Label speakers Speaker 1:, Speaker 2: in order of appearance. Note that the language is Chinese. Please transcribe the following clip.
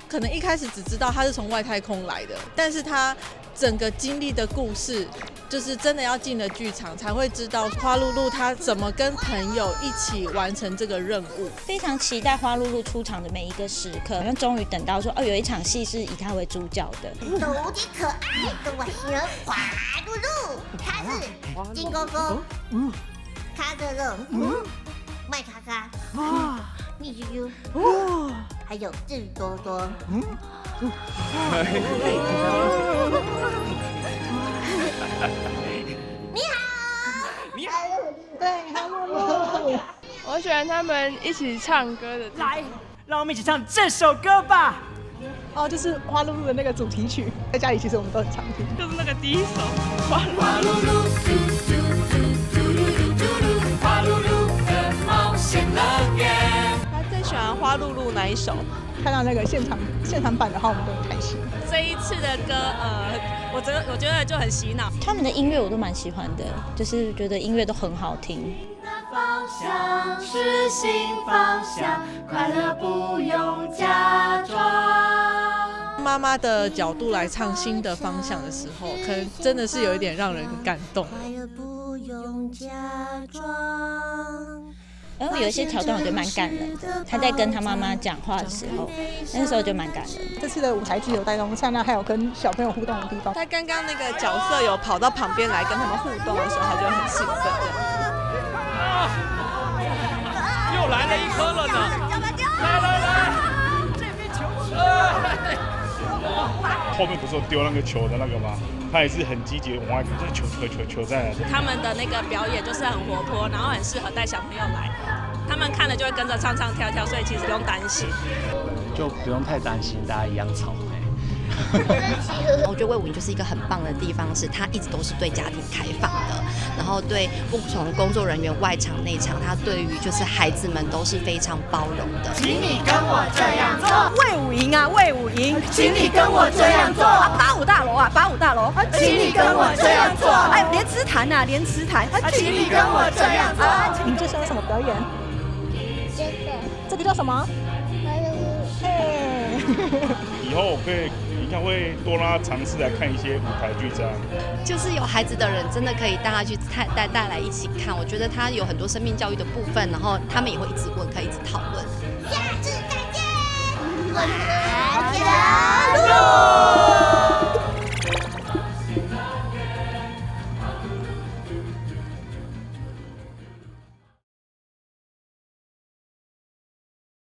Speaker 1: 可能一开始只知道他是从外太空来的，但是他整个经历的故事，就是真的要进了剧场才会知道花露露她怎么跟朋友一起完成这个任务。
Speaker 2: 非常期待花露露出场的每一个时刻，好像终于等到说有一场戏是以她为主角的。
Speaker 3: 无敌可爱的我喜欢花露露，她是金哥哥，卡可乐，麦卡卡，蜜啾啾，还有智多多。你好，
Speaker 4: 你好，
Speaker 5: 对，哈露露。
Speaker 6: 我喜欢他们一起唱歌的。
Speaker 4: 来，让我们一起唱这首歌吧。
Speaker 5: 哦，就是花露露的那个主题曲，在家里其实我们都很常听。
Speaker 6: 就是那个第一首花
Speaker 7: 露露，花露露的冒险乐园。
Speaker 1: 他最喜欢花露露哪一首？
Speaker 5: 看到那个现场版的话，我们都很开心。
Speaker 8: 这一次的歌，我觉得就很洗脑。
Speaker 2: 他们的音乐我都蛮喜欢的，就是觉得音乐都很好听。
Speaker 7: 方向是新方向，快乐不用假装。
Speaker 1: 妈妈的角度来唱新的方向的时候，可能真的是有一点让人感动。
Speaker 3: 快乐不用假装。
Speaker 2: 然后有一些桥段我觉得蛮感人的，他在跟他妈妈讲话的时候，那时候就蛮感人。
Speaker 5: 这次的舞台剧有带动灿烂，还有跟小朋友互动的地方。
Speaker 1: 他刚刚那个角色有跑到旁边来跟他们互动的时候，他就很兴奋。
Speaker 4: 又来了一颗了呢！来，这边球！
Speaker 9: 后面不是有丢那个球的那个吗？他也是很积极往外这球在哪？
Speaker 8: 他们的那个表演就是很活泼，然后很适合带小朋友来，他们看了就会跟着唱唱跳跳，所以其实不用担心，
Speaker 10: 就不用太担心，大家一样吵。
Speaker 11: 我觉得魏武营就是一个很棒的地方，是它一直都是对家庭开放的，然后对不同工作人员外场内场，它对于就是孩子们都是非常包容的。
Speaker 7: 请你跟我这样做，
Speaker 12: 魏武营啊，魏武营，
Speaker 7: 请你跟我这样做。
Speaker 12: 85大楼啊，85大楼，
Speaker 7: 请你跟我这样做。
Speaker 12: 哎，莲池潭啊，莲池潭，
Speaker 7: 请你跟我这样做。
Speaker 5: 你这是有什么表演？这个叫什么？
Speaker 9: 以后我应该会多让他尝试来看一些舞台剧这样。
Speaker 11: 就是有孩子的人真的可以带他去带来一起看，我觉得他有很多生命教育的部分，然后他们也会一直问，可以一直讨论。
Speaker 3: 下次再见。